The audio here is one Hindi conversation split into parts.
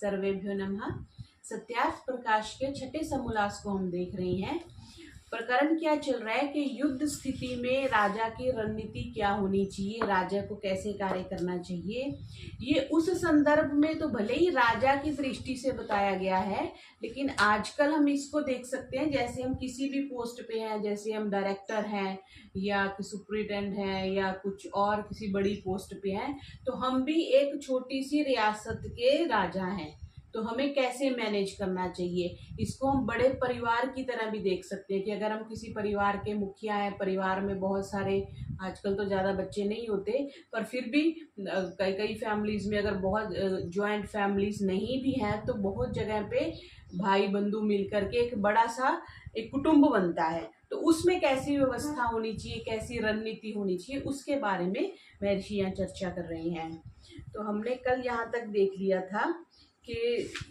सर्वेभ्यो नमः। सत्यार्थ प्रकाश के छठे समोल्लास को हम देख रहे हैं। प्रकरण क्या चल रहा है कि युद्ध स्थिति में राजा की रणनीति क्या होनी चाहिए, राजा को कैसे कार्य करना चाहिए। ये उस संदर्भ में तो भले ही राजा की दृष्टि से बताया गया है, लेकिन आजकल हम इसको देख सकते हैं जैसे हम किसी भी पोस्ट पे हैं, जैसे हम डायरेक्टर हैं या सुप्रिटेंडेंट हैं या कुछ और किसी बड़ी पोस्ट पे हैं, तो हम भी एक छोटी सी रियासत के राजा हैं। तो हमें कैसे मैनेज करना चाहिए, इसको हम बड़े परिवार की तरह भी देख सकते हैं कि अगर हम किसी परिवार के मुखिया हैं, परिवार में बहुत सारे, आजकल तो ज़्यादा बच्चे नहीं होते, पर फिर भी कई कई फैमिलीज में अगर बहुत जॉइंट फैमिलीज नहीं भी हैं तो बहुत जगह पे भाई बंधु मिल करके एक बड़ा सा एक कुटुंब बनता है। तो उसमें कैसी व्यवस्था होनी चाहिए, कैसी रणनीति होनी चाहिए, उसके बारे में महर्षि यहाँ चर्चा कर रहे हैं। तो हमने कल यहाँ तक देख लिया था कि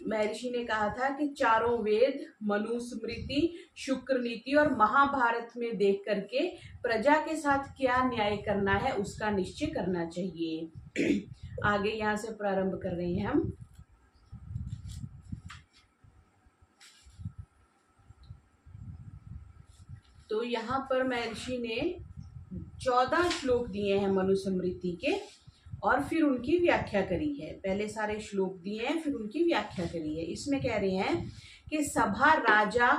महर्षि ने कहा था कि चारों वेद, मनुस्मृति, शुक्र नीति और महाभारत में देख करके प्रजा के साथ क्या न्याय करना है उसका निश्चय करना चाहिए। आगे यहाँ से प्रारंभ कर रहे हैं हम। तो यहाँ पर महर्षि ने 14 श्लोक दिए हैं मनुस्मृति के और फिर उनकी व्याख्या करी है। पहले सारे श्लोक दिए हैं, फिर उनकी व्याख्या करी है। इसमें कह रहे हैं कि सभा, राजा,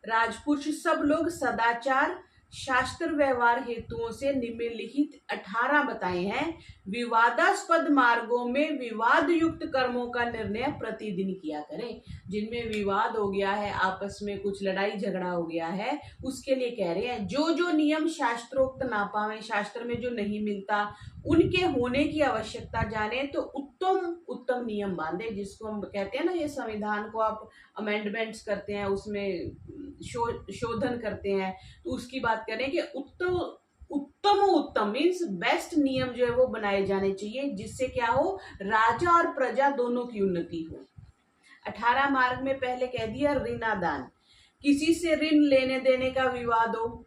राजपुरुष सब लोग सदाचार, शास्त्र व्यवहार हेतुओं से निम्नलिखित 18 बताए हैं। विवादास्पद मार्गों में विवाद युक्त कर्मों का निर्णय प्रतिदिन किया करें। जिनमें विवाद हो गया है, आपस में कुछ लड़ाई झगड़ा हो गया है, उसके लिए कह रहे हैं जो जो नियम शास्त्रोक्त ना पावे, शास्त्र में जो नहीं मिलता उनके होने की आवश्यकता जाने तो उत्तम उत्तम नियम बांधे। जिसको हम कहते हैं ना, ये संविधान को आप अमेंडमेंट्स करते हैं, उसमें शोधन करते हैं, तो उसकी बात करें कि उत्तम मीन्स बेस्ट नियम जो है वो बनाए जाने चाहिए, जिससे क्या हो, राजा और प्रजा दोनों की उन्नति हो। 18 मार्ग में पहले कह दिया ऋणादान, किसी से ऋण लेने देने का विवाद हो।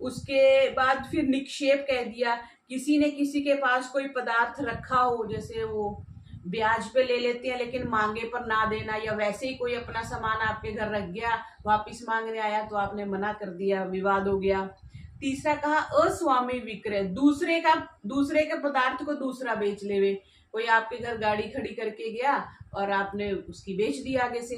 उसके बाद फिर निक्षेप कह दिया, किसी ने किसी के पास कोई पदार्थ रखा हो, जैसे वो ब्याज पे ले लेते हैं लेकिन मांगे पर ना देना, या वैसे ही कोई अपना सामान आपके घर रख गया, वापिस मांगने आया तो आपने मना कर दिया, विवाद हो गया। तीसरा कहा अस्वामी विक्रय, दूसरे के पदार्थ को दूसरा बेच लेवे। कोई आपके घर गाड़ी खड़ी करके गया और आपने उसकी बेच दी आगे से।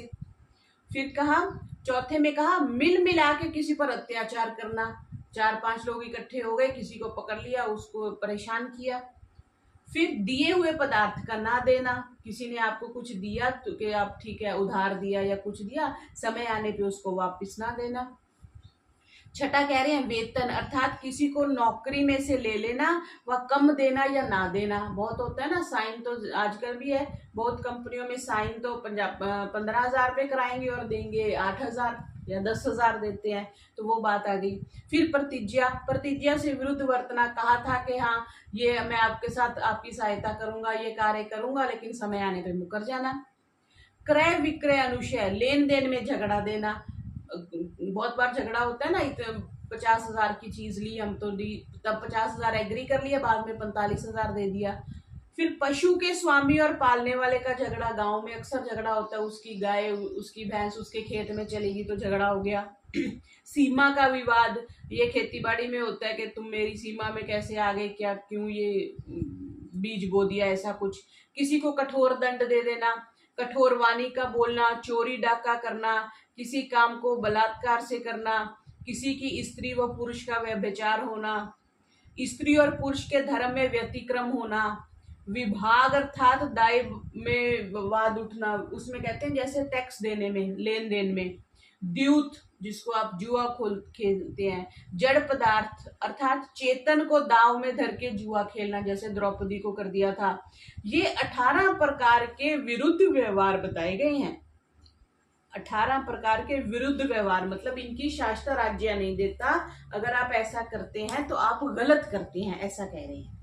फिर कहा, चौथे में कहा मिल मिला के किसी पर अत्याचार करना। 4-5 लोग इकट्ठे हो गए, किसी को पकड़ लिया, उसको परेशान किया। फिर दिए हुए पदार्थ का ना देना, किसी ने आपको कुछ दिया तो कि आप ठीक है उधार दिया या कुछ दिया, समय आने पे उसको वापस ना देना। छठा कह रहे हैं वेतन, अर्थात किसी को नौकरी में से ले लेना व कम देना या ना देना। बहुत होता है ना, साइन तो आजकल भी है, बहुत कंपनियों में साइन तो 15,000 रुपये कराएंगे और देंगे 8,000 या 10,000 देते हैं, तो वो बात आ गई। फिर प्रतिज्ञा से विरुद्ध वर्तना, कहा था कि हाँ ये मैं आपके साथ आपकी सहायता करूंगा, ये कार्य करूंगा, लेकिन समय आने पर मुकर जाना। क्रय विक्रय अनुशय, लेन देन में झगड़ा देना। बहुत बार झगड़ा होता है ना, 50,000 की चीज ली हम तो दी, तब 50,000 एग्री कर लिया, बाद में 45,000 दे दिया। फिर पशु के स्वामी और पालने वाले का झगड़ा, गांव में अक्सर झगड़ा होता है, उसकी गाय उसकी भैंस उसके खेत में चलेगी तो झगड़ा हो गया। सीमा का विवाद, ये खेतीबाड़ी में होता है कि तुम मेरी सीमा में कैसे आ गए, क्या क्यों ये बीज बो दिया, ऐसा कुछ। किसी को कठोर दंड दे देना, कठोर वाणी का बोलना, चोरी डाका करना, किसी काम को बलात्कार से करना, किसी की स्त्री व पुरुष का व्यभिचार होना, स्त्री और पुरुष के धर्म में व्यतिक्रम होना, विभाग अर्थात दाय में वाद उठना, उसमें कहते हैं जैसे टैक्स देने में, लेन देन में, द्यूत जिसको आप जुआ खेलते हैं, जड़ पदार्थ अर्थात चेतन को दाव में धर के जुआ खेलना, जैसे द्रौपदी को कर दिया था। ये 18 प्रकार के विरुद्ध व्यवहार बताए गए हैं। 18 प्रकार के विरुद्ध व्यवहार मतलब इनकी शास्त्र आज्ञा नहीं देता, अगर आप ऐसा करते हैं तो आप गलत करते हैं, ऐसा कह रहे हैं।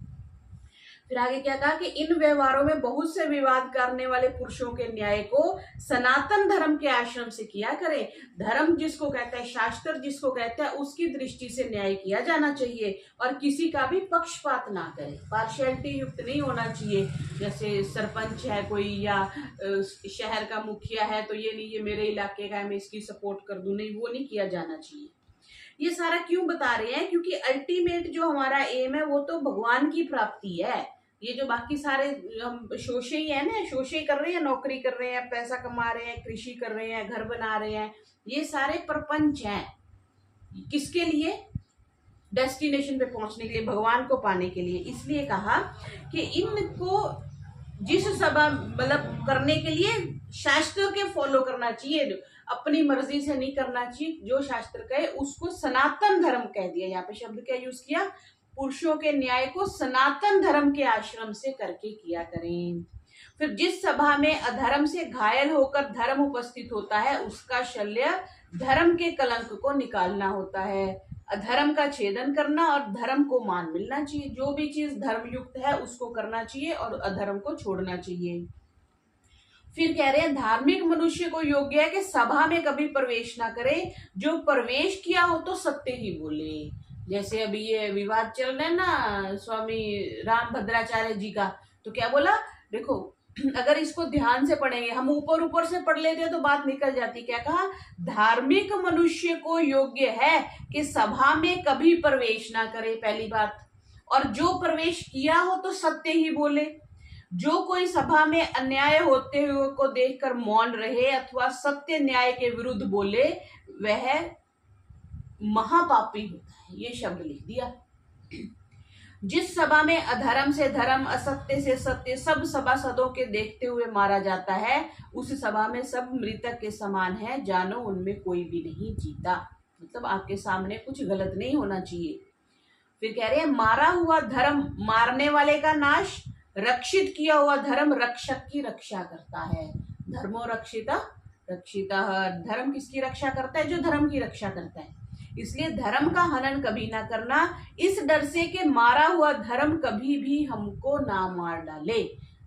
फिर आगे क्या कहा कि इन व्यवहारों में बहुत से विवाद करने वाले पुरुषों के न्याय को सनातन धर्म के आश्रम से किया करें। धर्म जिसको कहता है, शास्त्र जिसको कहता है, उसकी दृष्टि से न्याय किया जाना चाहिए और किसी का भी पक्षपात ना करे, पार्शियलिटी युक्त नहीं होना चाहिए। जैसे सरपंच है कोई या शहर का मुखिया है तो ये नहीं ये मेरे इलाके का है मैं इसकी सपोर्ट कर दूं, नहीं, वो नहीं किया जाना चाहिए। ये सारा क्यों बता रहे हैं? क्योंकि अल्टीमेट जो हमारा एम है वो तो भगवान की प्राप्ति है। ये जो बाकी सारे हम शोषे ही है ना, शोषे कर रहे हैं, नौकरी कर रहे हैं, पैसा कमा रहे हैं, कृषि कर रहे हैं, घर बना रहे हैं, ये सारे प्रपंच हैं। किसके लिए? डेस्टिनेशन पे पहुंचने के लिए, भगवान को पाने के लिए। इसलिए कहा कि इनको जिस सभा मतलब करने के लिए शास्त्र के फॉलो करना चाहिए, अपनी मर्जी से नहीं करना चाहिए। जो शास्त्र कहे उसको सनातन धर्म कह दिया। यहाँ पे शब्द क्या यूज किया? पुरुषों के न्याय को सनातन धर्म के आश्रम से करके किया करें। फिर जिस सभा में अधर्म से घायल होकर धर्म उपस्थित होता है उसका शल्य धर्म के कलंक को निकालना होता है। अधर्म का छेदन करना और धर्म को मान मिलना चाहिए। जो भी चीज धर्म युक्त है उसको करना चाहिए और अधर्म को छोड़ना चाहिए। फिर कह रहे हैं धार्मिक मनुष्य को योग्य है कि सभा में कभी प्रवेश ना करे, जो प्रवेश किया हो तो सत्य ही बोले। जैसे अभी ये विवाद चल रहा है ना स्वामी राम भद्राचार्य जी का, तो क्या बोला? देखो अगर इसको ध्यान से पढ़ेंगे, हम ऊपर ऊपर से पढ़ लेते हैं तो बात निकल जाती। क्या कहा? धार्मिक मनुष्य को योग्य है कि सभा में कभी प्रवेश ना करे, पहली बात, और जो प्रवेश किया हो तो सत्य ही बोले। जो कोई सभा में अन्याय होते हुए को देखकर मौन रहे अथवा सत्य न्याय के विरुद्ध बोले वह महापापी होता है। ये शब्द लिख दिया। जिस सभा में अधर्म से धर्म, असत्य से सत्य सब सभासदों के देखते हुए मारा जाता है उस सभा में सब मृतक के समान है, जानो उनमें कोई भी नहीं जीता। मतलब आपके सामने कुछ गलत नहीं होना चाहिए। फिर कह रहे हैं मारा हुआ धर्म मारने वाले का नाश, रक्षित किया हुआ धर्म रक्षक की रक्षा करता है। धर्मो रक्षिता रक्षिता, धर्म किसकी रक्षा करता है? जो धर्म की रक्षा करता है। इसलिए धर्म का हनन कभी ना करना, इस डर से कि मारा हुआ धर्म कभी भी हमको ना मार डाले।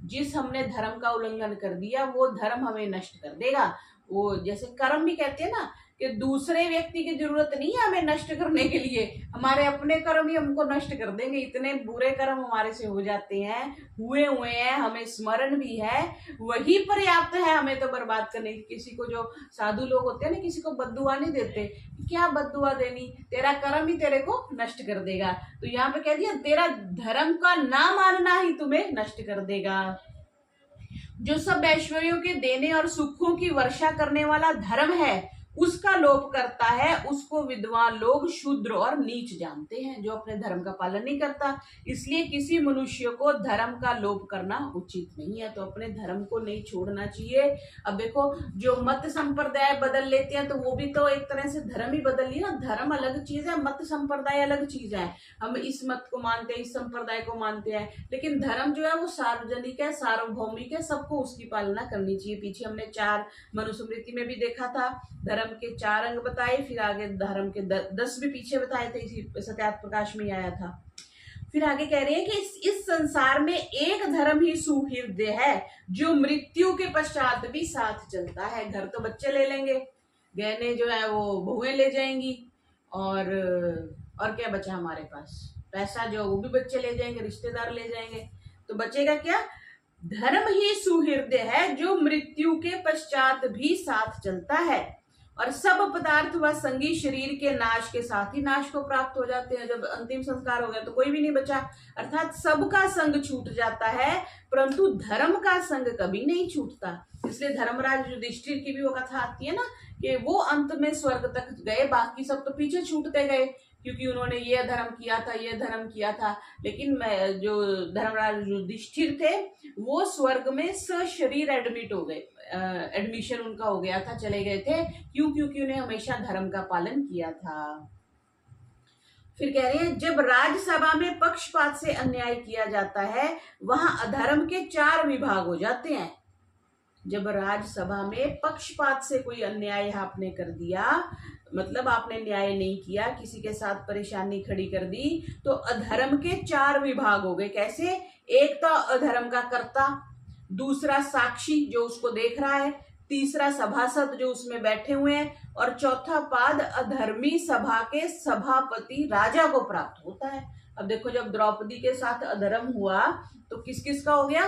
जिस हमने धर्म का उल्लंघन कर दिया वो धर्म हमें नष्ट कर देगा। वो जैसे कर्म भी कहते हैं ना कि दूसरे व्यक्ति की जरूरत नहीं है हमें नष्ट करने के लिए, हमारे अपने कर्म ही हमको नष्ट कर देंगे। इतने बुरे कर्म हमारे से हो जाते हैं, हुए हैं, हमें स्मरण भी है, वही पर्याप्त है हमें तो बर्बाद करने की। किसी को जो साधु लोग होते हैं ना, किसी को बद्दुआ नहीं देते, क्या बद्दुआ देनी, तेरा कर्म ही तेरे को नष्ट कर देगा। तो यहाँ पे कह दिया तेरा धर्म का ना मानना ही तुम्हें नष्ट कर देगा। जो सब ऐश्वर्यों के देने और सुखों की वर्षा करने वाला धर्म है उसका लोप करता है, उसको विद्वान लोग शूद्र और नीच जानते हैं, जो अपने धर्म का पालन नहीं करता। इसलिए किसी मनुष्य को धर्म का लोप करना उचित नहीं है, तो अपने धर्म को नहीं छोड़ना चाहिए। अब देखो जो मत संप्रदाय बदल लेते हैं तो वो भी तो एक तरह से धर्म ही बदल लिया ना। धर्म अलग चीज है, मत संप्रदाय अलग चीज है। हम इस मत को मानते हैं, इस संप्रदाय को मानते हैं, लेकिन धर्म जो है वो सार्वजनिक है, सार्वभौमिक है, सबको उसकी पालना करनी चाहिए। पीछे हमने 4 मनुस्मृति में भी देखा था, धर्म के 4 अंग बताए, फिर आगे धर्म के 10 भी पीछे बताए थे, इसी सत्यार्थ प्रकाश में आया था। फिर आगे कह रहे हैं कि इस संसार में एक धर्म ही सुहृदय है जो मृत्यु के पश्चात भी साथ चलता है। घर तो बच्चे ले लेंगे, गहने जो है वो बहुएं ले जाएंगी, और क्या बचा हमारे पास? पैसा जो वो भी बच्चे ले जाएंगे, रिश्तेदार ले जाएंगे, तो बचेगा क्या? धर्म ही सुहृदय है जो मृत्यु के पश्चात भी साथ चलता है, और सब पदार्थ व संगी शरीर के नाश के साथ ही नाश को प्राप्त हो जाते हैं। जब अंतिम संस्कार हो गया तो कोई भी नहीं बचा, अर्थात सबका संग छूट जाता है, परंतु धर्म का संग कभी नहीं छूटता। इसलिए धर्मराज युधिष्ठिर की भी वो कथा आती है ना कि वो अंत में स्वर्ग तक गए, बाकी सब तो पीछे छूटते गए, क्योंकि उन्होंने ये धर्म किया था, ये धर्म किया था। लेकिन जो धर्मराज युधिष्ठिर थे वो स्वर्ग में सशरीर एडमिट हो गए, एडमिशन उनका हो गया था, चले गए थे। क्यों? क्योंकि उन्हें हमेशा धर्म का पालन किया था। फिर कह रहे हैं जब राज्यसभा में पक्षपात से अन्याय किया जाता है वहां अधर्म के 4 विभाग हो जाते हैं। जब राज्यसभा में पक्षपात से कोई अन्याय आपने कर दिया, मतलब आपने न्याय नहीं किया, किसी के साथ परेशानी खड़ी कर दी, तो अधर्म के 4 विभाग हो गए। कैसे? एक तो अधर्म का कर्ता, दूसरा साक्षी जो उसको देख रहा है, तीसरा सभासद जो उसमें बैठे हुए हैं, और चौथा पाद अधर्मी सभा के सभापति राजा को प्राप्त होता है। अब देखो, जब द्रौपदी के साथ अधर्म हुआ तो किस किस का हो गया?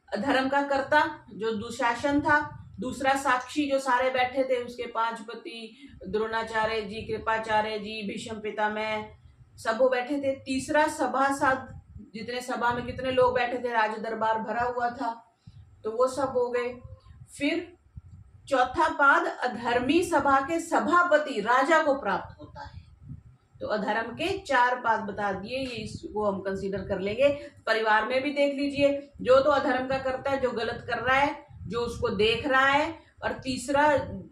अधर्म का कर्ता जो दुशासन था, दूसरा साक्षी जो सारे बैठे थे, उसके 5 पति, द्रोणाचार्य जी, कृपाचार्य जी, भीष्म पितामह, सब वो बैठे थे। तीसरा सभासद, जितने सभा में कितने लोग बैठे थे, राज दरबार भरा हुआ था, तो वो सब हो गए। फिर चौथा पाद अधर्मी सभा के सभापति राजा को प्राप्त होता है। तो अधर्म के 4 पाद बता दिए, ये इसको हम कंसीडर कर लेंगे। परिवार में भी देख लीजिए, जो तो अधर्म का करता है, जो गलत कर रहा है, जो उसको देख रहा है, और तीसरा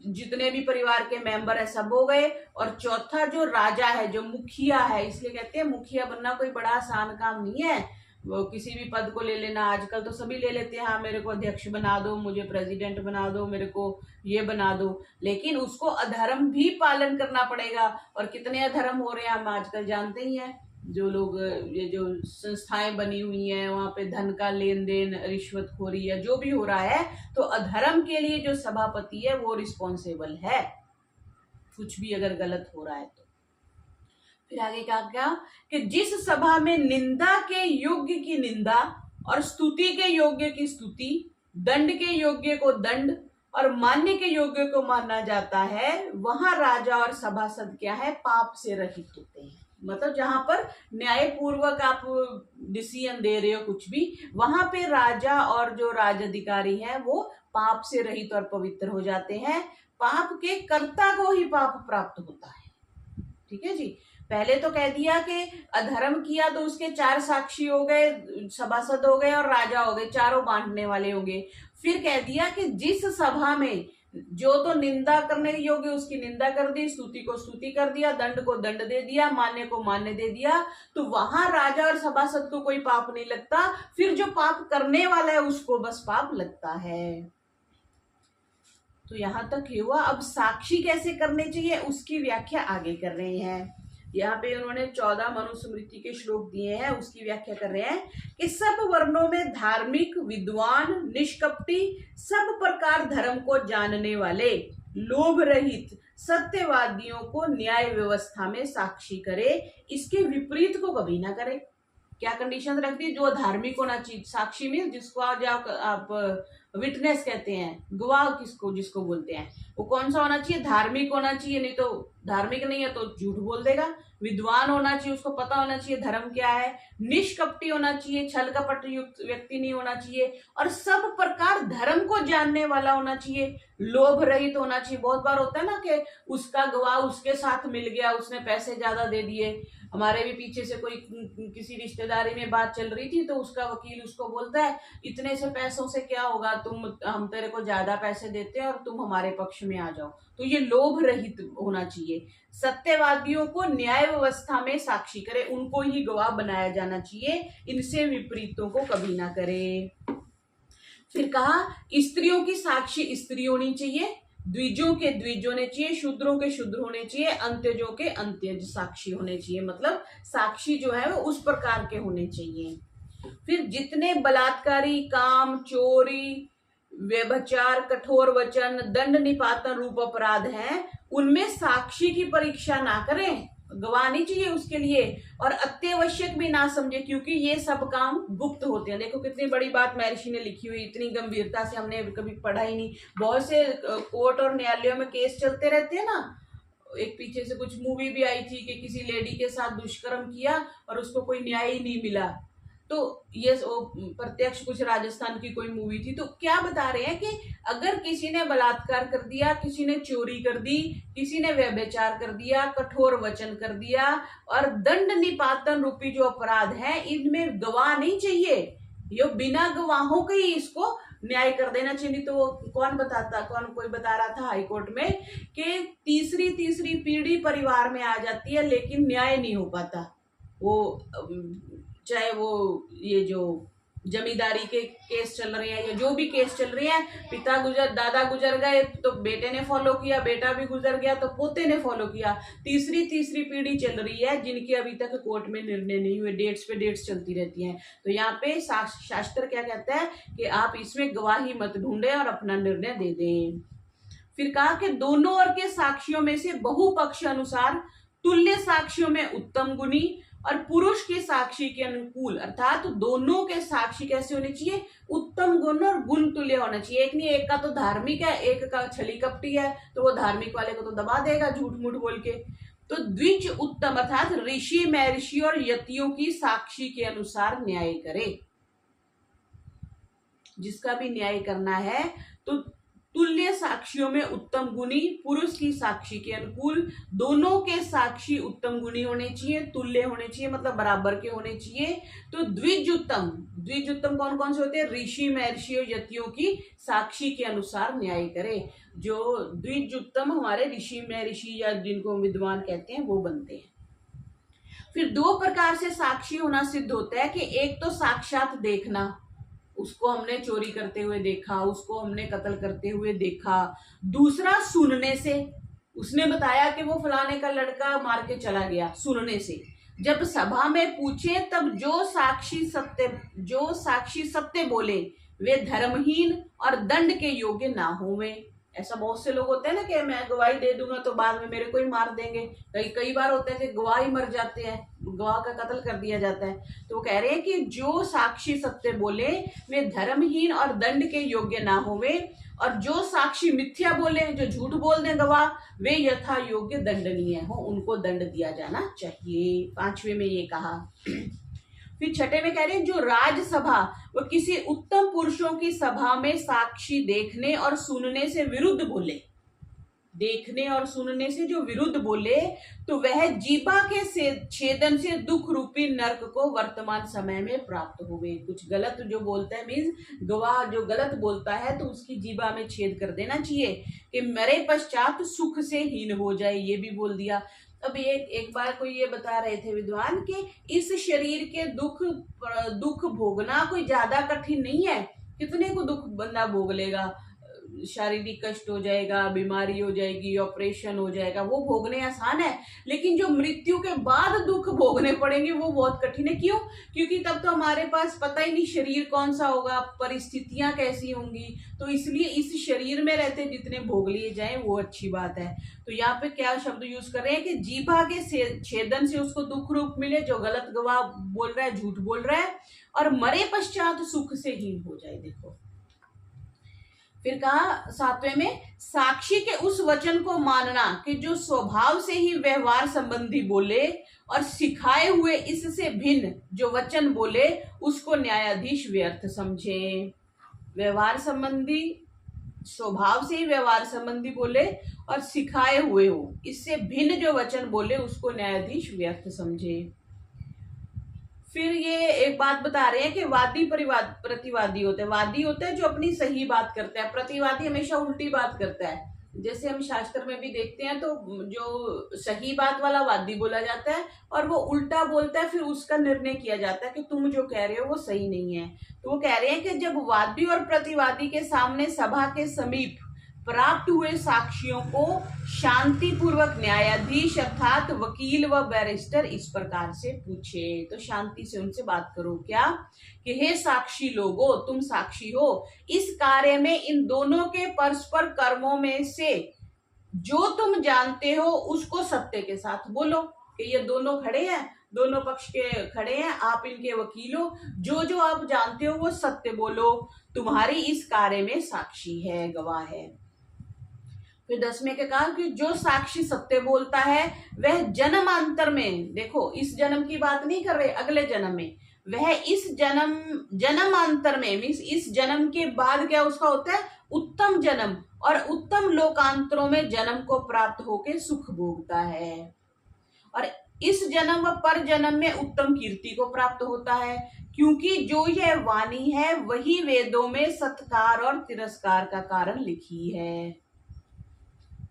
जितने भी परिवार के मेंबर है सब हो गए, और चौथा जो राजा है, जो मुखिया है, इसलिए कहते हैं मुखिया बनना कोई बड़ा आसान काम नहीं है। वो किसी भी पद को ले लेना, आजकल तो सभी ले लेते हैं, हाँ मेरे को अध्यक्ष बना दो, मुझे प्रेसिडेंट बना दो, मेरे को ये बना दो, लेकिन उसको अधर्म भी पालन करना पड़ेगा। और कितने अधर्म हो रहे हैं हम आजकल जानते ही हैं। जो लोग, ये जो संस्थाएं बनी हुई हैं, वहां पे धन का लेन देन, रिश्वतखोरी या जो भी हो रहा है, तो अधर्म के लिए जो सभापति है वो रिस्पॉन्सिबल है, कुछ भी अगर गलत हो रहा है तो। फिर आगे क्या कि जिस सभा में निंदा के योग्य की निंदा और स्तुति के योग्य की स्तुति, दंड के योग्य को दंड और मान्य के योग्य को माना जाता है, वहां राजा और सभासद क्या है? पाप से रहित होते हैं। मतलब जहां पर न्यायपूर्वक आप डिसीजन दे रहे हो कुछ भी, वहां पे राजा और जो राजाधिकारी है वो पाप से रहित और पवित्र हो जाते हैं। पाप के कर्ता को ही पाप प्राप्त होता है। ठीक है जी। पहले तो कह दिया कि अधर्म किया तो उसके 4 साक्षी हो गए, सभासद हो गए और राजा हो गए, चारों बांटने वाले होंगे। फिर कह दिया कि जिस सभा में जो तो निंदा करने योग्य उसकी निंदा कर दी, स्तुति को स्तुति कर दिया, दंड को दंड दे दिया, मान्य को मान्य दे दिया, तो वहां राजा और सभासद को कोई पाप नहीं लगता। फिर जो पाप करने वाला है उसको बस पाप लगता है। तो यहां तक ही हुआ। अब साक्षी कैसे करने चाहिए उसकी व्याख्या आगे कर रहे हैं। यहाँ पे उन्होंने 14 मनुस्मृति के श्लोक दिए हैं, उसकी व्याख्या कर रहे हैं कि सब वर्णों में धार्मिक, विद्वान, निष्कपटी, सब प्रकार धर्म को जानने वाले, लोभ रहित सत्यवादियों को न्याय व्यवस्था में साक्षी करे, इसके विपरीत को कभी ना करे। क्या कंडीशन रख दी? जो धार्मिक होना चाहिए, साक्षी में जिसको आप विटनेस कहते हैं, गवाह जिसको बोलते हैं, वो कौन सा होना चाहिए? धार्मिक होना चाहिए, नहीं तो धार्मिक नहीं है तो झूठ बोल देगा। विद्वान होना चाहिए, उसको पता होना चाहिए धर्म क्या है। निष्कपटी होना चाहिए, छल कपट युक्त व्यक्ति नहीं होना चाहिए, और सब प्रकार धर्म को जानने वाला होना चाहिए। लोभ रहित होना चाहिए। बहुत बार होता है ना कि उसका गवाह उसके साथ मिल गया, उसने पैसे ज्यादा दे दिए। हमारे भी पीछे से कोई किसी रिश्तेदारी में बात चल रही थी, तो उसका वकील उसको बोलता है, इतने से पैसों से क्या होगा, हम तेरे को ज्यादा पैसे देते हैं और तुम हमारे पक्ष में आ जाओ। तो ये लोभ रहित होना चाहिए। सत्यवादियों को न्याय व्यवस्था में साक्षी करे, उनको ही गवाह बनाया जाना चाहिए, इनसे विपरीतों को कभी ना करे। फिर कहा स्त्रियों की साक्षी स्त्री होनी चाहिए, द्विजों के द्विज होने चाहिए, शूद्रों के शूद्र होने चाहिए, अंत्यजों के अंत्यज साक्षी होने चाहिए। मतलब साक्षी जो है वो उस प्रकार के होने चाहिए। फिर जितने बलात्कारी, काम, चोरी, व्यभिचार, कठोर वचन, दंड निपातन रूप अपराध हैं, उनमें साक्षी की परीक्षा ना करें, गवाह नहीं चाहिए उसके लिए, और अत्यावश्यक भी ना समझे, क्योंकि ये सब काम गुप्त होते हैं। देखो कितनी बड़ी बात महर्षि ने लिखी हुई, इतनी गंभीरता से हमने कभी पढ़ा ही नहीं। बहुत से कोर्ट और न्यायालयों में केस चलते रहते हैं ना। एक पीछे से कुछ मूवी भी आई थी कि किसी लेडी के साथ दुष्कर्म किया और उसको कोई न्याय ही नहीं मिला। तो ये प्रत्यक्ष कुछ राजस्थान की कोई मूवी थी। तो क्या बता रहे हैं कि अगर किसी ने बलात्कार कर दिया, किसी ने चोरी कर दी, किसी ने व्यभिचार कर दिया, कठोर वचन कर दिया, और दंड निपातन रूपी जो अपराध है, इनमें गवाह नहीं चाहिए। ये बिना गवाहों के ही इसको न्याय कर देना चाहिए। नहीं तो वो कोई बता रहा था हाईकोर्ट में कि तीसरी पीढ़ी परिवार में आ जाती है, लेकिन न्याय नहीं हो पाता। वो चाहे वो ये जो जमींदारी के केस चल रहे हैं या जो भी केस चल रहे हैं, दादा गुजर गए तो बेटे ने फॉलो किया, बेटा भी गुजर गया तो पोते ने फॉलो किया, तीसरी पीढ़ी चल रही है जिनके अभी तक कोर्ट में निर्णय नहीं हुए, डेट्स पे डेट्स चलती रहती हैं। तो यहाँ पे शास्त्र क्या कहता है कि आप इसमें गवाही मत ढूंढे और अपना निर्णय दे दें। फिर कहा कि दोनों ओर के साक्षियों में से बहुपक्ष अनुसार तुल्य साक्षियों में उत्तम गुणी और पुरुष के साक्षी के अनुकूल, अर्थात दोनों के साक्षी कैसे होने चाहिए, उत्तम गुण और गुण तुल्य होना चाहिए। एक नहीं, एक का तो धार्मिक है, एक का छली कपटी है, तो वो धार्मिक वाले को तो दबा देगा झूठ मूठ बोल के। तो द्विज उत्तम अर्थात ऋषि महर्षि और यतियों की साक्षी के अनुसार न्याय करे। जिसका भी न्याय करना है तो तुल्य साक्षियों में उत्तम गुणी, पुरुष की साक्षी के अनुकूल, दोनों के साक्षी उत्तम गुणी होने चाहिए, तुल्य होने चाहिए, मतलब बराबर के होने चाहिए। तो द्विज उत्तम कौन कौन से होते हैं, ऋषि महर्षि और यतियों की साक्षी के अनुसार न्याय करे। जो द्विज उत्तम हमारे ऋषि महर्षि या जिनको विद्वान कहते हैं वो बनते हैं। फिर दो प्रकार से साक्षी होना सिद्ध होता है कि एक तो साक्षात देखना, उसको हमने चोरी करते हुए देखा, उसको हमने कत्ल करते हुए देखा। दूसरा सुनने से, उसने बताया कि वो फलाने का लड़का मार के चला गया, सुनने से। जब सभा में पूछे तब जो साक्षी सत्य बोले वे धर्महीन और दंड के योग्य ना होवे। ऐसा बहुत से लोग होते हैं ना कि मैं गवाही दे दूंगा तो बाद में मेरे को ही मार देंगे। कई बार होता है कि गवाह ही मर जाते हैं, गवाह का कत्ल कर दिया जाता है। तो वो कह रहे हैं कि जो साक्षी सत्य बोले वे धर्महीन और दंड के योग्य ना होवे, और जो साक्षी मिथ्या बोले, जो झूठ बोल दें गवाह, वे यथा योग्य दंडनीय हो, उनको दंड दिया जाना चाहिए। 5वें में ये कहा। फिर 6ठे में कह रहे हैं जो राजसभा व किसी उत्तम पुरुषों की सभा में साक्षी देखने और सुनने से विरुद्ध बोले, देखने और सुनने से जो विरुद्ध बोले, तो वह जीवा के छेदन से दुख रूपी नरक को वर्तमान समय में प्राप्त हुए। कुछ गलत जो बोलता है, मीन्स गवाह जो गलत बोलता है तो उसकी जीवा में छेद कर देना चाहिए कि मरे पश्चात सुख से हीन हो जाए, ये भी बोल दिया। अब एक बार कोई ये बता रहे थे विद्वान कि इस शरीर के दुख भोगना कोई ज्यादा कठिन नहीं है। कितने को दुख बंदा भोग लेगा, शारीरिक कष्ट हो जाएगा, बीमारी हो जाएगी, ऑपरेशन हो जाएगा, वो भोगने आसान है। लेकिन जो मृत्यु के बाद दुख भोगने पड़ेंगे वो बहुत कठिन है। क्यों? क्योंकि तब तो हमारे पास पता ही नहीं शरीर कौन सा होगा, परिस्थितियां कैसी होंगी। तो इसलिए इस शरीर में रहते जितने भोग लिए जाएं वो अच्छी बात है। तो यहाँ पे क्या शब्द यूज कर रहे हैं कि जीभा के छेदन से उसको दुख रूप मिले, जो गलत गवाह बोल रहा है, झूठ बोल रहा है, और मरे पश्चात सुख से हीन हो जाए। देखो फिर कहा 7वें में साक्षी के उस वचन को मानना कि जो स्वभाव से ही व्यवहार संबंधी बोले और सिखाए हुए इससे भिन्न जो वचन बोले उसको न्यायाधीश व्यर्थ समझे। व्यवहार संबंधी, स्वभाव से ही व्यवहार संबंधी बोले और सिखाए हुए हो, इससे भिन्न जो वचन बोले उसको न्यायाधीश व्यर्थ समझे। फिर ये एक बात बता रहे हैं कि वादी प्रतिवादी होते हैं। वादी होता है जो अपनी सही बात करता है, प्रतिवादी हमेशा उल्टी बात करता है। जैसे हम शास्त्र में भी देखते हैं तो जो सही बात वाला वादी बोला जाता है और वो उल्टा बोलता है, फिर उसका निर्णय किया जाता है कि तुम जो कह रहे हो वो सही नहीं है। तो वो कह रहे हैं कि जब वादी और प्रतिवादी के सामने सभा के समीप प्राप्त हुए साक्षियों को शांतिपूर्वक न्यायाधीश अर्थात वकील व बैरिस्टर इस प्रकार से पूछे। तो शांति से उनसे बात करो क्या कि हे साक्षी लोगो, तुम साक्षी हो, इस कार्य में इन दोनों के परस्पर कर्मों में से जो तुम जानते हो उसको सत्य के साथ बोलो। कि ये दोनों खड़े हैं, दोनों पक्ष के खड़े हैं, आप इनके वकील हो, जो जो आप जानते हो वो सत्य बोलो, तुम्हारी इस कार्य में साक्षी है, गवाह है। फिर 10वें के कहा कि जो साक्षी सत्य बोलता है वह जन्मांतर में, देखो इस जन्म की बात नहीं कर रहे, अगले जन्म में, वह इस जन्मांतर में मीन्स इस जन्म के बाद क्या उसका होता है, उत्तम जन्म और उत्तम लोकांतरों में जन्म को प्राप्त होकर सुख भोगता है, और इस जन्म व पर जन्म में उत्तम कीर्ति को प्राप्त होता है, क्योंकि जो यह वाणी है वही वेदों में सत्कार और तिरस्कार का कारण लिखी है।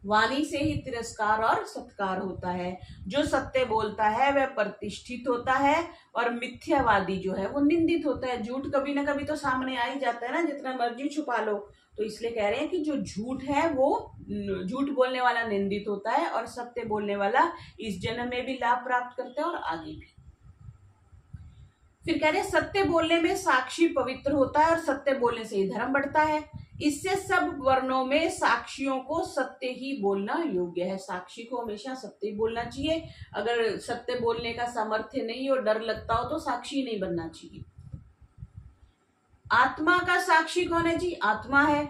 वाणी से ही तिरस्कार और सत्कार होता है। जो सत्य बोलता है वह प्रतिष्ठित होता है और मिथ्यावादी जो है वो निंदित होता है। झूठ कभी ना कभी तो सामने आ ही जाता है ना, जितना मर्जी छुपा लो। तो इसलिए कह रहे हैं कि जो झूठ है वो, झूठ बोलने वाला निंदित होता है और सत्य बोलने वाला इस जन्म में भी लाभ प्राप्त करता है और आगे भी। फिर कह रहे हैं सत्य बोलने में साक्षी पवित्र होता है और सत्य बोलने से ही धर्म बढ़ता है। इससे सब वर्णों में साक्षियों को सत्य ही बोलना योग्य है। साक्षी को हमेशा सत्य ही बोलना चाहिए। अगर सत्य बोलने का सामर्थ्य नहीं और डर लगता हो तो साक्षी नहीं बनना चाहिए। आत्मा का साक्षी कौन है जी? आत्मा है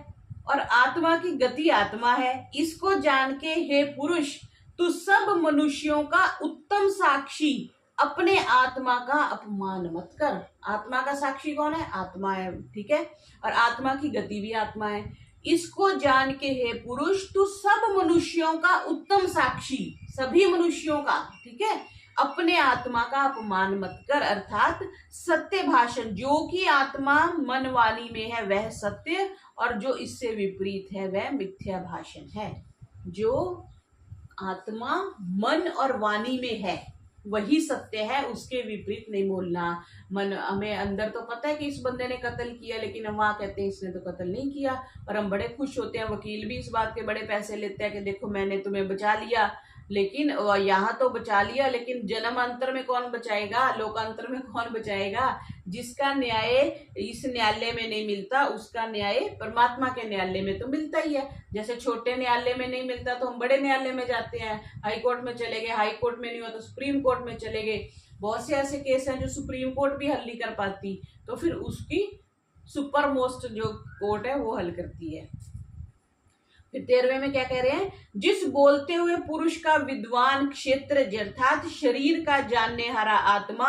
और आत्मा की गति आत्मा है। इसको जान के हे पुरुष, तू सब मनुष्यों का उत्तम साक्षी अपने आत्मा का अपमान मत कर। आत्मा का साक्षी कौन है? आत्मा है, ठीक है। और आत्मा की गति भी आत्मा है। इसको जान के हे पुरुष, तू सब मनुष्यों का उत्तम साक्षी, सभी मनुष्यों का, ठीक है, अपने आत्मा का अपमान मत कर। अर्थात सत्य भाषण, जो कि आत्मा मन वाणी में है वह सत्य, और जो इससे विपरीत है वह मिथ्या भाषण है। जो आत्मा मन और वाणी में है वही सत्य है, उसके विपरीत नहीं बोलना। मन, हमें अंदर तो पता है कि इस बंदे ने कत्ल किया, लेकिन हम वहां कहते हैं इसने तो कत्ल नहीं किया, और हम बड़े खुश होते हैं। वकील भी इस बात के बड़े पैसे लेते हैं कि देखो मैंने तुम्हें बचा लिया, लेकिन यहाँ तो बचा लिया, लेकिन जन्मांतर में कौन बचाएगा, लोकांतर में कौन बचाएगा? जिसका न्याय इस न्यायालय में नहीं मिलता उसका न्याय परमात्मा के न्यायालय में तो मिलता ही है। जैसे छोटे न्यायालय में नहीं मिलता तो हम बड़े न्यायालय में जाते हैं, हाई कोर्ट में चले गए, हाई कोर्ट में नहीं हुआ तो सुप्रीम कोर्ट में चले गए। बहुत से ऐसे केस हैं जो सुप्रीम कोर्ट भी हल नहीं कर पाती, तो फिर उसकी सुपर मोस्ट जो कोर्ट है वो हल करती है। फिर 13वें में क्या कह रहे हैं? जिस बोलते हुए पुरुष का विद्वान क्षेत्र अर्थात शरीर का जानने हारा आत्मा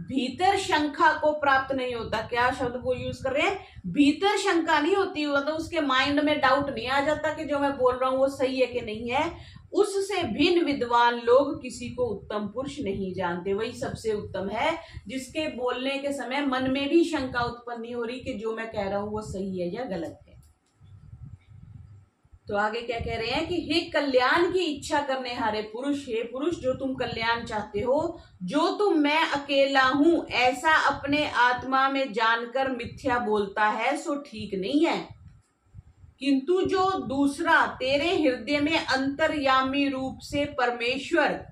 भीतर शंका को प्राप्त नहीं होता। क्या शब्द को यूज कर रहे हैं? भीतर शंका नहीं होती, मतलब उसके माइंड में डाउट नहीं आ जाता कि जो मैं बोल रहा हूं वो सही है कि नहीं है। उससे भिन्न विद्वान लोग किसी को उत्तम पुरुष नहीं जानते। वही सबसे उत्तम है जिसके बोलने के समय मन में भी शंका उत्पन्न नहीं हो रही कि जो मैं कह रहा हूं वो सही है या गलत है। तो आगे क्या कह रहे हैं कि हे कल्याण की इच्छा करने हारे पुरुष, हे पुरुष जो तुम कल्याण चाहते हो, जो तुम मैं अकेला हूं ऐसा अपने आत्मा में जानकर मिथ्या बोलता है सो ठीक नहीं है, किंतु जो दूसरा तेरे हृदय में अंतर्यामी रूप से परमेश्वर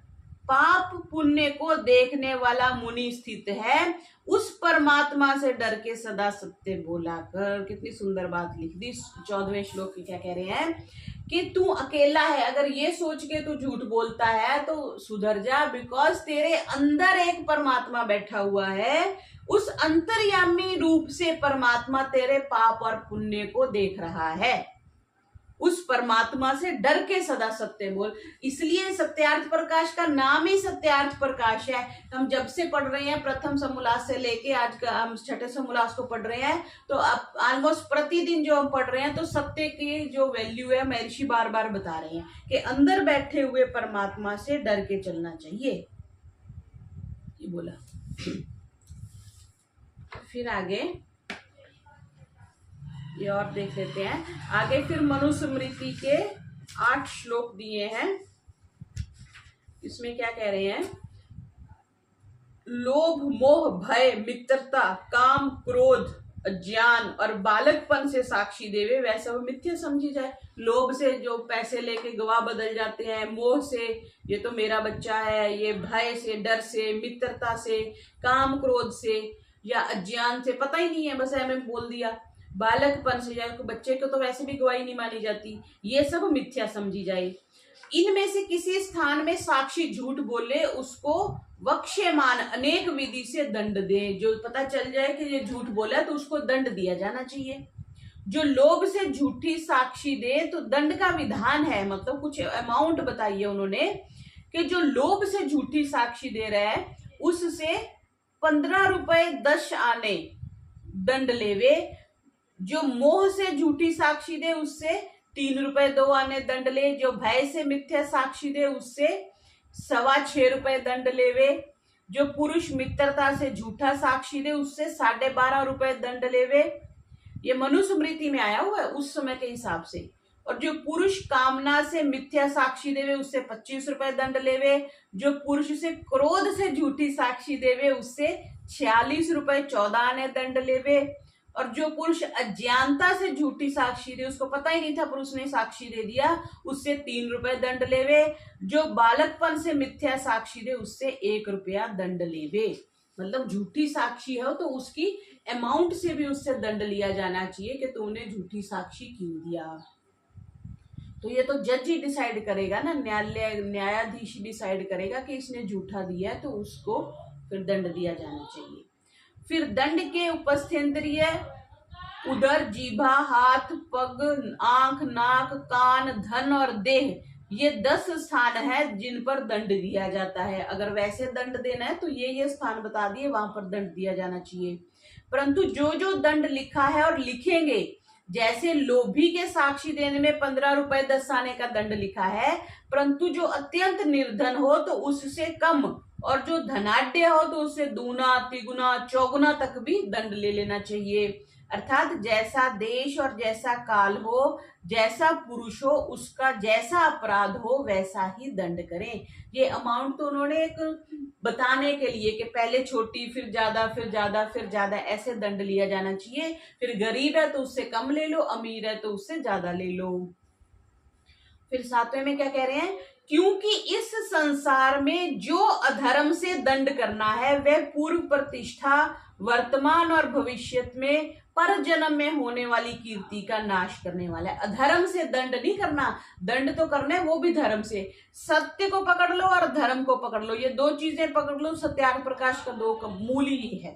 पाप पुण्य को देखने वाला मुनि स्थित है, उस परमात्मा से डर के सदा सत्य बोला कर। कितनी सुंदर बात लिख दी। 14वें श्लोक की क्या कह रहे हैं कि तू अकेला है, अगर ये सोच के तू झूठ बोलता है तो सुधर जा, बिकॉज तेरे अंदर एक परमात्मा बैठा हुआ है। उस अंतर्यामी रूप से परमात्मा तेरे पाप और पुण्य को देख रहा है। उस परमात्मा से डर के सदा सत्य बोल। इसलिए सत्यार्थ प्रकाश का नाम ही सत्यार्थ प्रकाश है। हम जब से पढ़ रहे हैं, प्रथम समोल्लास से लेके आज का हम छठे समोल्लास को पढ़ रहे हैं, तो अब ऑलमोस्ट प्रतिदिन जो हम पढ़ रहे हैं तो सत्य की जो वैल्यू है महर्षि बार बार बता रहे हैं कि अंदर बैठे हुए परमात्मा से डर के चलना चाहिए, ये बोला। फिर आगे ये और देख लेते हैं आगे। फिर मनुस्मृति के 8 श्लोक दिए हैं। इसमें क्या कह रहे हैं? लोभ मोह भय मित्रता काम क्रोध अज्ञान और बालकपन से साक्षी देवे वह सब मिथ्या समझी जाए। लोभ से जो पैसे लेके गवाह बदल जाते हैं, मोह से ये तो मेरा बच्चा है, ये भय से डर से, मित्रता से, काम क्रोध से, या अज्ञान से पता ही नहीं है बस हमें बोल दिया, बालकपन से, या बच्चे को तो वैसे भी गवाही नहीं मानी जाती, ये सब मिथ्या समझी जाए। इनमें से किसी स्थान में साक्षी झूठ बोले उसको वक्ष्यमान अनेक विधि से दंड दे। जो पता चल जाए कि ये झूठ बोला तो उसको दंड दिया जाना चाहिए। जो लोभ से झूठी साक्षी दे तो दंड का विधान है, मतलब कुछ अमाउंट बताइए उन्होंने कि जो लोभ से झूठी साक्षी दे रहा है उससे 15 रुपए 10 आने दंड लेवे। जो मोह से झूठी साक्षी दे उससे 3 रुपए 2 आने दंड ले। जो भय से मिथ्या साक्षी दे उससे 6.25 रुपए दंड लेवे। जो पुरुष मित्रता से झूठा साक्षी दे उससे 12.5 रुपए दंड लेवे। ये मनुस्मृति में आया हुआ है उस समय के हिसाब से। और जो पुरुष कामना से मिथ्या साक्षी देवे उससे 25 रुपए दंड लेवे। जो पुरुष से क्रोध से झूठी साक्षी देवे उससे 46 रुपए 14 आने दंड लेवे। और जो पुरुष अज्ञानता से झूठी साक्षी दे, उसको पता ही नहीं था पुरुष ने साक्षी दे दिया, उससे 3 रुपए दंड लेवे। जो बालकपन से मिथ्या साक्षी दे उससे 1 रुपया दंड लेवे। मतलब झूठी साक्षी हो तो उसकी अमाउंट से भी उससे दंड लिया जाना चाहिए कि तुमने झूठी साक्षी क्यों दिया। तो ये तो जज ही डिसाइड करेगा ना, न्यायाधीश डिसाइड करेगा कि इसने झूठा दिया है तो उसको फिर दंड दिया जाना चाहिए। फिर दंड के उपस्थेंद्रिय उदर, जीभा, हाथ, पग, आंख, नाक, कान, धन और देह, ये 10 स्थान है जिन पर दंड दिया जाता है। अगर वैसे दंड देना है तो ये स्थान बता दिए, वहां पर दंड दिया जाना चाहिए। परंतु जो जो दंड लिखा है और लिखेंगे, जैसे लोभी के साक्षी देने में 15 रुपए 10 आने का दंड लिखा है, परंतु जो अत्यंत निर्धन हो तो उससे कम, और जो धनाढ्य हो तो उससे दूना, तिगुना, चौगुना तक भी दंड ले लेना चाहिए। अर्थात जैसा देश और जैसा काल हो, जैसा पुरुष हो, उसका जैसा अपराध हो वैसा ही दंड करें। ये अमाउंट तो उन्होंने एक बताने के लिए कि पहले छोटी फिर ज्यादा फिर ज्यादा फिर ज्यादा ऐसे दंड लिया जाना चाहिए। फिर गरीब है तो उससे कम ले लो, अमीर है तो उससे ज्यादा ले लो। फिर 7वें में क्या कह रहे हैं, क्योंकि इस संसार में जो अधर्म से दंड करना है वह पूर्व प्रतिष्ठा, वर्तमान और भविष्य में पर जन्म में होने वाली कीर्ति का नाश करने वाला है। अधर्म से दंड नहीं करना, दंड तो करना है वो भी धर्म से। सत्य को पकड़ लो और धर्म को पकड़ लो, ये 2 चीजें पकड़ लो। सत्यार्थ प्रकाश का 2 मूल ही है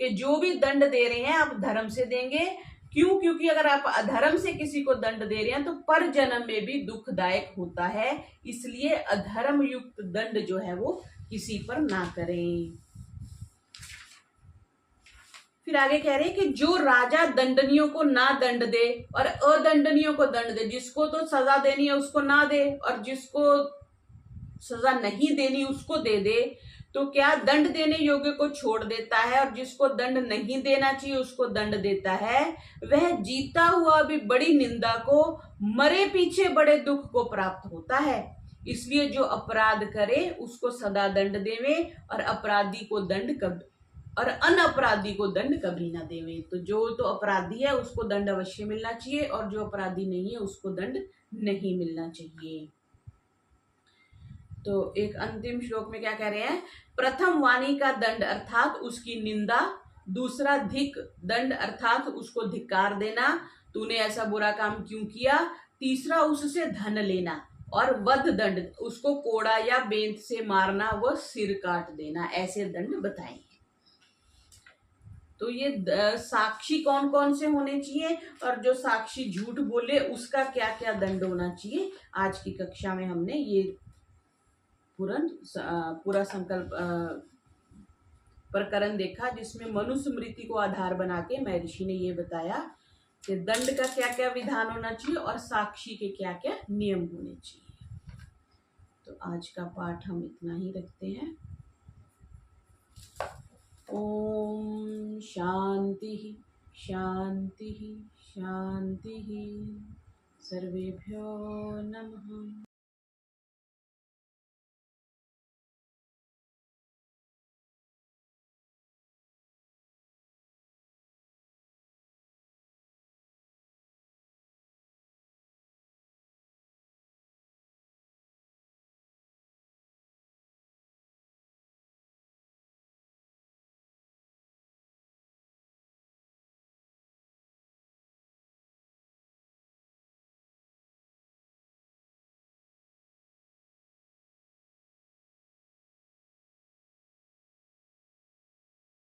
कि जो भी दंड दे रहे हैं आप धर्म से देंगे। क्यों? क्योंकि अगर आप अधर्म से किसी को दंड दे रहे हैं तो पर जन्म में भी दुखदायक होता है, इसलिए अधर्म युक्त दंड जो है वो किसी पर ना करें। फिर आगे कह रहे हैं कि जो राजा दंडनियों को ना दंड दे और अदंडनियों को दंड दे, जिसको तो सजा देनी है उसको ना दे और जिसको सजा नहीं देनी उसको दे दे, तो क्या दंड देने योग्य को छोड़ देता है और जिसको दंड नहीं देना चाहिए उसको दंड देता है, वह जीता हुआ भी बड़ी निंदा को, मरे पीछे बड़े दुख को प्राप्त होता है। इसलिए जो अपराध करे उसको सदा दंड देवे और अपराधी को दंड और अनअपराधी को दंड कभी ना देवे। तो जो तो अपराधी है उसको दंड अवश्य मिलना चाहिए और जो अपराधी नहीं है उसको दंड नहीं मिलना चाहिए। तो एक अंतिम श्लोक में क्या कह रहे हैं, प्रथम वाणी का दंड अर्थात उसकी निंदा, दूसरा धिक दंड अर्थात उसको धिक्कार देना, तूने ऐसा बुरा काम क्यों किया, तीसरा उससे धन लेना, और वध दंड उसको कोड़ा या बेंत से मारना व सिर काट देना, ऐसे दंड बताएंगे। तो ये साक्षी कौन कौन से होने चाहिए और जो साक्षी झूठ बोले उसका क्या क्या दंड होना चाहिए, आज की कक्षा में हमने ये पूरा संकल्प प्रकरण देखा, जिसमें मनुस्मृति को आधार बना के महर्षि ने ये बताया कि दंड का क्या क्या विधान होना चाहिए और साक्षी के क्या क्या नियम होने चाहिए। तो आज का पाठ हम इतना ही रखते हैं। ओम शांति शांति शांति। सर्वेभ्यो नमः।